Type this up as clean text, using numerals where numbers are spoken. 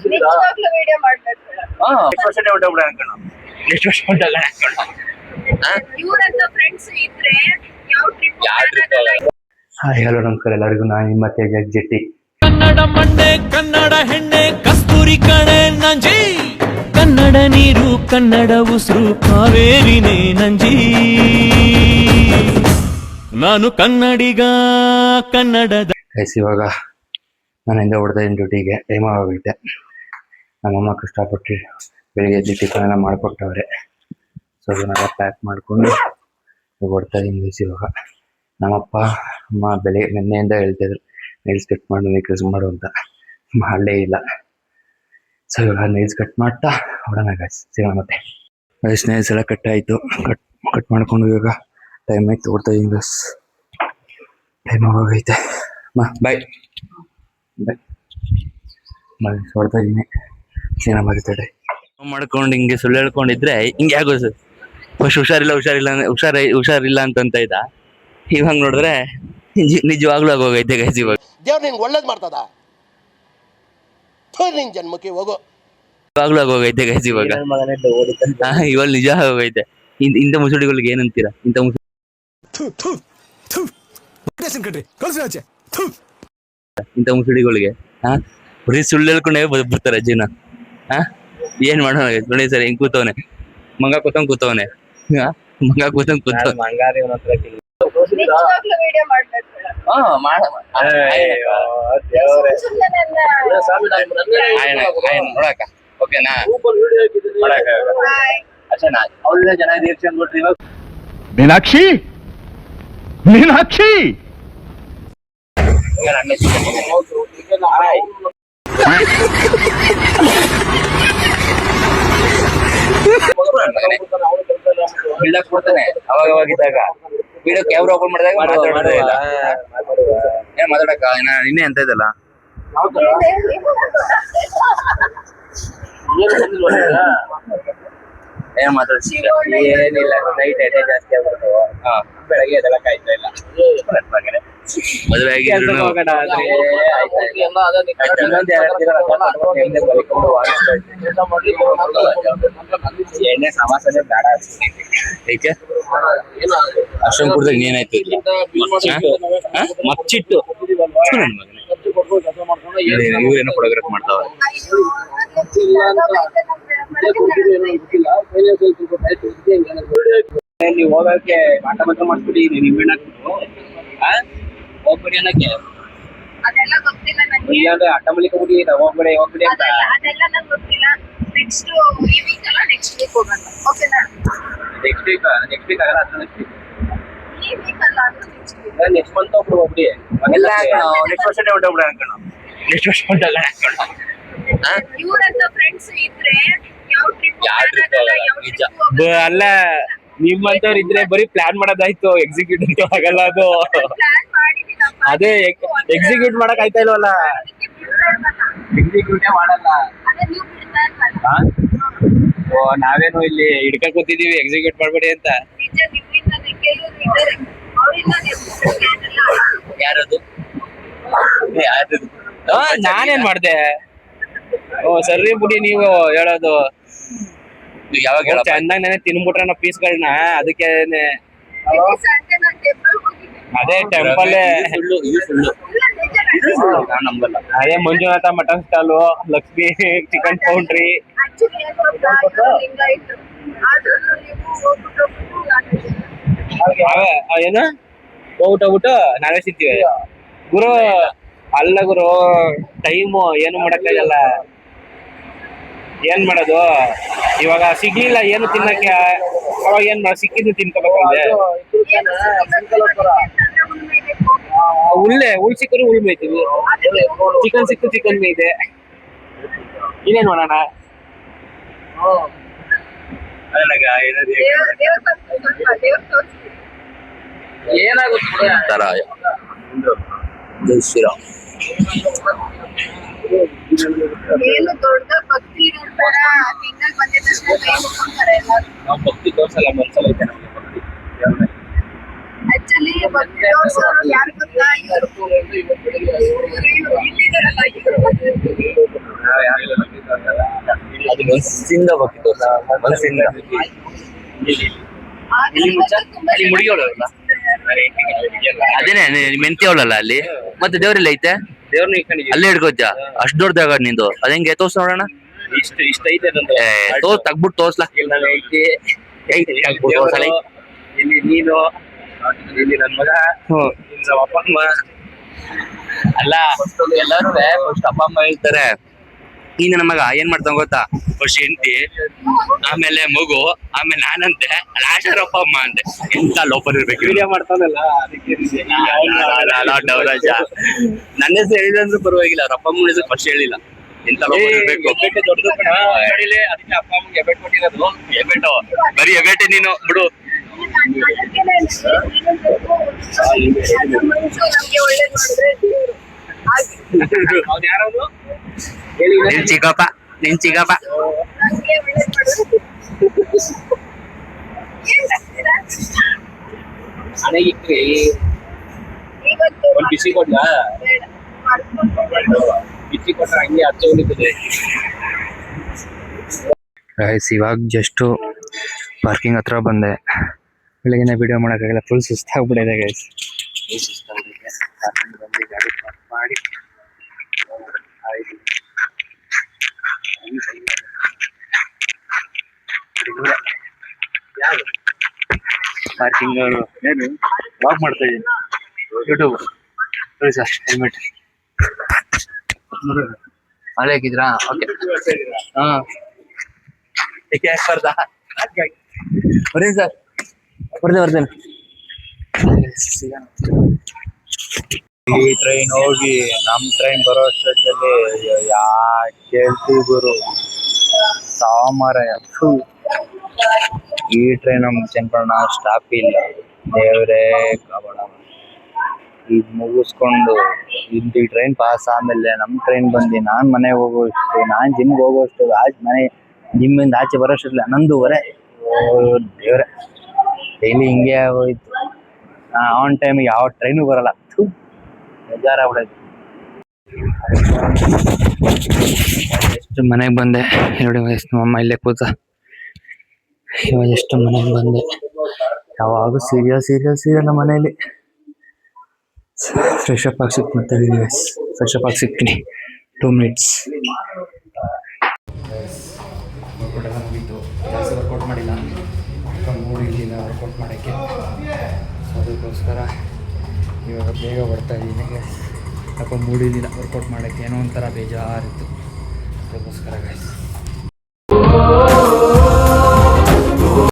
ನಿಜವಾಗ್ಲೂ ವಿಡಿಯೋ ಮಾಡ್ಬೇಕು. ನೆಕ್ಸ್ಟ್ ವರ್ಷನೇ ಹೊರಟೋಗ್ಬಿಡ ಅನ್ಕೋಣ. ನೆಕ್ಸ್ಟ್ ವರ್ಷ ಹೊರಟೋಗೋಣ ಅನ್ಕೋಣ. ಇವ್ರಂತ ಫ್ರೆಂಡ್ಸ್ ಇದ್ರೆ ಯಾವ ಟ್ರಿಪ್ ಹಾಯ್ ಹಲೋ ನಮಸ್ಕಾರ ಎಲ್ಲರಿಗೂ. ನಾನು ನಿಮ್ಮ ತೇಜ ಜೆಟ್ಟಿ. ಕನ್ನಡ ಮಂಡೆ ಕನ್ನಡ ಹೆಣ್ಣೆ ಕಸ್ತೂರಿ ಕಣೆ ನಂಜಿ, ಕನ್ನಡ ನೀರು ಕನ್ನಡ ಉಸಿರು ಕಾವೇರಿನೇ ನಂಜಿ. ನಾನು ಕನ್ನಡಿಗ ಕನ್ನಡದ. ಇವಾಗ ನಾನಿಂದ ಹೊಡೆದ ಡ್ಯೂಟಿಗೆ ಟೈಮ್ ಆಗೋಗೈತೆ. ನಮ್ಮಮ್ಮ ಕಷ್ಟಪಟ್ಟು ಬೆಳಿಗ್ಗೆ ಎದ್ದು ಟಿಫನ್ ಎಲ್ಲ ಮಾಡಿಕೊಟ್ಟವ್ರೆ. ಸೊ ಅದನ್ನೆಲ್ಲ ಪ್ಯಾಕ್ ಮಾಡಿಕೊಂಡು ಹೊಡ್ತಾ ಇದ್ದೀನಿ. ಇವಾಗ ನಮ್ಮಪ್ಪ ಅಮ್ಮ ನಿನ್ನೆಯಿಂದ ಹೇಳ್ತಾಯಿದ್ರು ನೈಲ್ಸ್ ಕಟ್ ಮಾಡು ಮೇಕರ್ಸ್ ಮಾಡು ಅಂತ. ಮಾಡಲೇ ಇಲ್ಲ. ಸೊ ಇವಾಗ ನೈಲ್ಸ್ ಕಟ್ ಮಾಡ್ತಾ ಹೊಡೋಣ ಗಾಯ್ಸ್, ಸಿಗೋಣ ಮತ್ತೆ. ನೈಲ್ಸ್ ಎಲ್ಲ ಕಟ್ ಆಯಿತು. ಕಟ್ ಮಾಡ್ಕೊಂಡು ಇವಾಗ ಟೈಮ್ ಆಯ್ತು, ಹೊಡ್ತಾ ಇದ್ದೀನಿ ಗಸ್. ಟೈಮ್ ಆಗೋಗೈತೆ. ಬಾಯ್ ಬಾಯ್ ಹೊಡ್ತಾ ಇದ್ದೀನಿ. ಸಿಗೋಣ ಮರಿತಡೆ ಮಾಡ್ಕೊಂಡು ಹಿಂಗೆ ಸುಳ್ಳು ಹೇಳ್ಕೊಂಡಿದ್ರೆ ಹಿಂಗೆ ಆಗೋದು. ಫಸ್ಟ್ ಹುಷಾರಿಲ್ಲ ಅಂತಂತ ಇದ್ದ. ಇವಾಗ ನೋಡಿದ್ರೆ ನಿಜವಾಗ್ಲೂ ಆಗೋಗೈತೆ ಗೈಸ್. ಇವಾಗ ದೇವ್ರು ನಿನ್ಗೆ ಒಳ್ಳೇದು ಮಾಡ್ತದ, ನಿನ್ ಜನ್ಮಕ್ಕೆ ಹೋಗೋ. ಇವಾಗ್ಲೂ ಆಗೋಗೈತೆ ಗೈಸ್. ಇವಾಗ ಇವಾಗ ನಿಜ ಆಗೋಗೈತೆ. ಇಂಥ ಮುಸುಡಿಗಳಿಗೆ ಏನಂತೀರಾ? ಇಂಥ ಮುಸುಡಿಗಳಿಗೆ ಬರೀ ಸುಳ್ಳು ಹೇಳ್ಕೊಂಡೇ ಬರ್ತಾರೆ ಜೀವನ. ಏನ್ ಮಾಡೋಣ ನೋಡಿ ಸರ್, ಹೆಂಗ್ ಕೂತವನೆ ಮಂಗ ಕೂತವನೆ. ಮಂಗ ಕೂತವನೆ. ನಿಜವಾಗ್ಲೂ ವಿಡಿಯೋ ಮಾಡ್ಬೇಕು. ನೋಡಕ ಓಕೆನಾ? ಅವಳ ಜನ ರಿಯಾಕ್ಷನ್ ಕೊಟ್ರಿ. ಇವಾಗ ಮೀನಾಕ್ಷಿ ಮೀನಾಕ್ಷಿ ಬಿಲ್ಡಪ್ ಕೊಡ್ತಾನೆ ಅವಾಗಿದ್ದಾಗ. ವಿಡಿಯೋ ಕ್ಯಾಮ್ರಾ ಓಪನ್ ಮಾಡಿದಾಗ ಮಾತಾಡೋದೇ ಇಲ್ಲ. ಏನ್ ಮಾತಾಡಕ ಇನ್ನೇ ಅಂತ ಇದಲ್ಲ. ಏನ್ ಮಾತಾಡ್ಸಿ ಏನಿಲ್ಲ. ನೈಟ್ ಎಣ್ಣೆ ಜಾಸ್ತಿ ಆಗ್ಬಿಡ್ತಾವ. ಬೆಳಗ್ಗೆ ಎದಳಕ್ ಆಯ್ತಾ ಇಲ್ಲ. ಮದುವೆ ಆಗಿದ್ರು ಎಣ್ಣೆ ಸಮಾಸನೆ ಬೇಡ. ಏಕೆ ಅಷ್ಟೊಂದು ಕುಡ್ದಾಗ ಏನಾಯ್ತು? ಮಚ್ಚಿಟ್ಟು ಇವ್ರೇನೋ ಫೋಟೋಗ್ರಾಫ್ ಮಾಡ್ತಾವ. ನೀವು ಹೋಗಕ್ಕೆ ಆಟ ಮಾತ್ರ ಮಾಡಿಸ್ಬಿಡಿ. ನಿಮ್ಮೆಣ್ಣ ಹೋಗ್ಬಿಡಿ ಅನ್ನಕ್ಕೆ ಅದೆಲ್ಲ ಗೊತ್ತಿಲ್ಲ ನನಗೆ. ಇಲ್ಲಾಂದ್ರೆ ಅಡ್ಡ ಮಲಿಕ ಬಿಡಿ ಹೋಗ್ಬಿಡಿ ಅಂತ. ಅದೆಲ್ಲ ನಂಗೆ ಗೊತ್ತಿಲ್ಲ. ನೆಕ್ಸ್ಟ್ ಈ ವೀಕ್ ಅಲ್ಲ, ನೆಕ್ಸ್ಟ್ ವೀಕ್ ಹೋಗೋಣ. ಓಕೆನಾ? ನೆಕ್ಸ್ಟ್ ವೀಕ್ ಆಗಲ್ಲ. ಅದು ನೆಕ್ಸ್ಟ್ ವೀಕ್. ಈ ವೀಕ್ ಅಲ್ಲ, ಅದು ನೆಕ್ಸ್ಟ್ ವೀಕ್. ನೆಕ್ಸ್ಟ್ ಮಂತ್ ಹೋಗ್ಬಿಡಿ. ಎಲ್ಲ ನೆಕ್ಸ್ಟ್ ವರ್ಷನೇ ಹೊರಟೋಗ್ಬಿಡ ಅನ್ಕೋಣ. ನೆಕ್ಸ್ಟ್ ವರ್ಷ ಹೊರಟೋಗೋಣ ಅನ್ಕೋಣ. ಇವ್ರಂತ ಫ್ರೆಂಡ್ಸ್ ಇದ್ರೆ ಯಾವ ಟ್ರಿಪ್ ಅಲ್ಲ, ನಿಮ್ಮಂತವ್ರು ಇದ್ರೆ ಬರೀ ಪ್ಲಾನ್ ಮಾಡೋದಾಯ್ತು, ಎಕ್ಸಿಕ್ಯೂಟ್ ಅಂತೂ ಆಗಲ್ಲ. ಅದು ಪ್ಲಾನ್ ಮಾಡಿದೀನಿ. ಅದೇ ಎಕ್ಸಿಕ್ಯೂಟ್ ಮಾಡಕ್ ಆಯ್ತಾ ಇಲ್ವಲ್ಲ. ಎಕ್ಸಿಕ್ಯೂಟೇ ಮಾಡಲ್ಲ. ಅದೇ ನೀವು ಬಿಡ್ತಾ ಇಲ್ವಲ್ಲ. ಓ, ನಾವೇನು ಇಲ್ಲಿ ಹಿಡ್ಕೊಂಡ್ ಕೂತಿದೀವಿ ಎಕ್ಸಿಕ್ಯೂಟ್ ಮಾಡ್ಬೇಡಿ ಅಂತ. ನಿಜ, ನಿಮ್ಮಿಂದ ಕೆಲವರು ಇದ್ದಾರೆ. ಅವರಿಂದ ಯಾರದು? ನಾನೇನ್ ಮಾಡ್ದೆ? ಓ ಸರಿ ಬಿಡಿ, ನೀವು ಹೇಳೋದು ಯಾವಾಗ ಚೆನ್ನಾಗಿ ನೆನೆ ತಿನ್ಬಿಟ್ರೆ ನಾವು ಪೀಸ್ಗಳನ್ನ. ಅದಕ್ಕೆ ಅದೇ ಟೆಂಪಲ್, ಅದೇ Manjunatha mutton stall, Lakshmi chicken poultry. ಏನು ಹೋಗ್ಬಿಟ್ಟು ನಾವೇ ಸಿಗ್ತೀವಿ ಗುರು. ಅಲ್ಲ ಗುರು, ಟೈಮು ಏನು ಮಾಡಕ್ಕಾಗಲ್ಲ. ಏನ್ ಮಾಡೋದು ಇವಾಗ? ಸಿಗ್ಲಿಲ್ಲ ಏನು ತಿನ್ನಕ್ಕೆ, ಅವಾಗ ಏನ್ ಮಾಡ? ಸಿಕ್ಕಿದ್ದು ತಿನ್ಕೋಬೇಕಾದ್ರೆ ಹುಲ್ ಸಿಕ್ಕರು ಹುಲ್ ಮೇಯ್ತೀವಿ. ಚಿಕನ್ ಸಿಕ್ಕು ಚಿಕನ್ ಮೇಯ್ದೆ. ಇನ್ನೇನ್ ಮಾಡೋಣ? ಏನಾಗುತ್ತೆ? ಜೈ ಶ್ರೀರಾಮ್. ಏನು ದೊಡ್ಡ ಭಕ್ತಿ ಇರ್ತಾರ. ತಿಂಗಳು ಬಂದಿದ ತಕ್ಷಣ ಕೈ ಮುಗ್ಕೊಂತಾರೆ ಎಲ್ಲರೂ. ನಾವು ಭಕ್ತಿ ತೋರ್ಸಲ್ಲ, ಮನ್ಸಲ್ಲ ಐತೆ ನಮ್ಗೆ ಭಕ್ತಿ. ಆಕ್ಚುಲಿ ಭಕ್ತಿ ತೋರ್ಸೋರು ಯಾರು ಗೊತ್ತಾ? ಇವರು ಇಲ್ಲಿದಾರಲ್ಲ, ಇವರು ಮನಸ್ಸಿಂದ ಭಕ್ತಿ ತೋರ್ಸ, ಮನಸ್ಸಿಂದ. ಇಲ್ಲಿ ಮುಡಿಯೋಳಲ್ಲ, ಅದೇನೆ ಮೆಂತಿ ಅವಳಲ್ಲ ಅಲ್ಲಿ. ಮತ್ತೆ ದೇವ್ರೆಲ್ಲ ಐತೆ, ದೇವ್ರನ್ನ ಇಟ್ಕೊಂಡಿದ್ದೀವಿ. ಅಲ್ಲೇ ಹಿಡ್ಕೋಜ್ಜ. ಅಷ್ಟ್ ದೊಡ್ಡ ಜಾಗ ನಿಂದು, ಅದ್ ಹೆಂಗೆ ತೋರ್ಸ್ ನೋಡೋಣ. ಇಷ್ಟ ಐತೆ ನಂದು. ತಗ್ಬಿಟ್ಟು ತೋರ್ಸ್ಲಾ. ಇಲ್ಲಿ ನಾನು ಐತಿ, ಇಲ್ಲಿ ನೀನು, ಇಲ್ಲಿ ನನ್ ಮಗ, ಇಲ್ಲಿ ನಮ್ಮ ಅಪ್ಪ ಅಮ್ಮ. ಅಲ್ಲ ಎಲ್ಲಾರು ಫಸ್ಟ್ ಅಪ್ಪ ಅಮ್ಮ ಹೇಳ್ತಾರೆ, ಈ ನನ್ನ ಮಗ ಏನ್ ಮಾಡ್ತಾನ ಗೊತ್ತಾ, ಫಸ್ಟ್ ಹೆಂಡತಿ, ಆಮೇಲೆ ಮಗು, ಆಮೇಲೆ ನಾನಂತೆ, ಲಾಸ್ಟ್ ಅಪ್ಪ ಅಮ್ಮ ಅಂತೆ. ಎಂತ ಲೋಪರ್ ಇರ್ಬೇಕು. ವಿಡಿಯೋ ಮಾಡ್ತಾನಲ್ಲ ಅದಕ್ಕೆ ನನ್ನ ಹೆಸರು ಹೇಳಿದಂದ್ರೂ ಪರವಾಗಿಲ್ಲ, ಅವ್ರ ಅಪ್ಪ ಅಮ್ಮ ಹೆಸರು ಫಸ್ಟ್ ಹೇಳಿಲ್ಲ. ಎಂತ ಲೋಪರ್ ಇರ್ಬೇಕು. ದೊಡ್ಡದು ಕಣ, ಅದಕ್ಕೆ ಅಪ್ಪ ಅಮ್ಮಗೆ ಎಬ್ಬೆಟ್ ಕೊಟ್ಟಿರೋದು. ಎಬೇಟು ಬರೀ ಎಬೇಟೆ ನೀನು ಬಿಡು. ನಮ್ಗೆ ಒಳ್ಳೇದ್ ಮಾಡಿದ್ರೆ ದೇವ್ರು. ಹಾಗೆ ಅವ್ನು ಯಾರವನು ಹೇಳಿ. ನಿನ್ ಚಿಕ್ಕಪ್ಪ, ನಿನ್ ಚಿಕ್ಕಪ್ಪ. ನಮ್ಗೆ ಒಳ್ಳೇದ್ ಮಾಡಿದ್ರೆ ಏನ್ ಮಾಡ್ತೀರಾ? ಹಣೆಗಿಟ್ರಿ ಇವತ್ತು ಒಂದ್ ಬಿಸಿ ಕೊಡ್ಲಾ? ಬೇಡ, ಮಾಡ್ಕೊಂಡು ಬಿಸಿ ಕೊಟ್ರೆ ಹಂಗೆ ಹಚ್ಚ ಉಳಿತದೆ. ಗೈಸ್ ಇವಾಗ ಜಸ್ಟ್ ಪಾರ್ಕಿಂಗ್ ಹತ್ರ ಬಂದೆ. ಬೆಳಗಿನ ವಿಡಿಯೋ ಮಾಡೋಕ್ಕಾಗಲ್ಲ, ಫುಲ್ ಸುಸ್ತಾಗ್ಬಿಟ್ಟಿದೆ ಗೈಸ್. ಪಾರ್ಕಿಂಗ್ ಬಂದು ಗಾಡಿ ಪಾರ್ಕ್ ಮಾಡಿ ಪಾರ್ಕಿಂಗ್ ಏನು ವಾಕ್ ಮಾಡ್ತಾ ಇದ್ದೀನಿ. ಯೂಟ್ಯೂಬ್ ಸರಿ ಸರ್, ಹೆಲ್ಮೆಟ್ ಮಳೆ ಹಾಕಿದ್ರಾ? ಓಕೆ. ಹಾ ಬರ್ದಾ ಬರೀ ಸರ್, ಬರ್ತೇನೆ. ಈ ಟ್ರೈನ್ ಹೋಗಿ ನಮ್ ಟ್ರೈನ್ ಬರೋ ಅಷ್ಟೊತ್ತಲ್ಲಿ ಕೇಳ್ತೀವಿ ಗುರು ಸಾಮಾರಾಯ. ಈ ಟ್ರೈನ್ ನಮ್ ಚನ್ನಪಟ್ಟಣ ಸ್ಟಾಪ್ ಇಲ್ಲ. ದೇವ್ರೇ ಕಬಡ. ಈಗ ಮುಗಿಸ್ಕೊಂಡು ಈ ಟ್ರೈನ್ ಪಾಸ್ ಆದ್ಮೇಲೆ ನಮ್ ಟ್ರೈನ್ ಬಂದು ನಾನ್ ಮನೆಗೆ ಹೋಗೋಷ್ಟು, ನಾನ್ ಜಿಮ್ಗೆ ಹೋಗೋಷ್ಟು, ಮನೆ ಜಿಮ್ಮಿಂದ ಆಚೆ ಬರೋಷ್ಟಲ್ಲ 11:30. ದೇವ್ರೆ, ಡೈಲಿ ಹಿಂಗೆ ಆಗೋಯ್ತು. ಆನ್ ಟೈಮಿಗೆ ಯಾವ ಟ್ರೈನು ಬರಲ್ಲ. ಬೇಜಾರಾಗ್ಬಿಡೈತೆ. ಎಷ್ಟು ಮನೆಗೆ ಬಂದೆ ನೋಡಿ ವಯಸ್ಸು, ನಮ್ಮ ಇಲ್ಲೇ ಕೂತ. ಇವಾಗ ಎಷ್ಟು ಮನೆಗೆ ಬಂದೆ. ಯಾವಾಗ ಸೀರಿಯಲ್ ಮನೆಯಲ್ಲಿ. ಫ್ರೆಶ್ ಅಪ್ ಆಗಿ ಸಿಗ್ತೀನಿ. ಫ್ರೆಶ್ ಅಪ್ ಆಗಿ ಸಿಗ್ತೀನಿ 2 minutes. ವರ್ಕೌಟ್ ಎಲ್ಲ ಮುಗೀತು. ಜಾಸ್ತಿ ವರ್ಕೌಟ್ ಮಾಡಿಲ್ಲ, ಮೂಡ್ ಇರಲಿಲ್ಲ ವರ್ಕೌಟ್ ಮಾಡೋಕ್ಕೆ. ಸೊ ಅದಕ್ಕೋಸ್ಕರ ಇವಾಗ ಬೇಗ ಬರ್ತಾ ಇದ್ದೀನಿ. ಯಾಕೋ ಮೂಡ್ ಇರಲಿಲ್ಲ ವರ್ಕೌಟ್ ಮಾಡೋಕ್ಕೆ, ಏನೋ ಒಂಥರ ಬೇಜಾರಿತ್ತು. ಅದಕ್ಕೋಸ್ಕರ ಗೈಸ್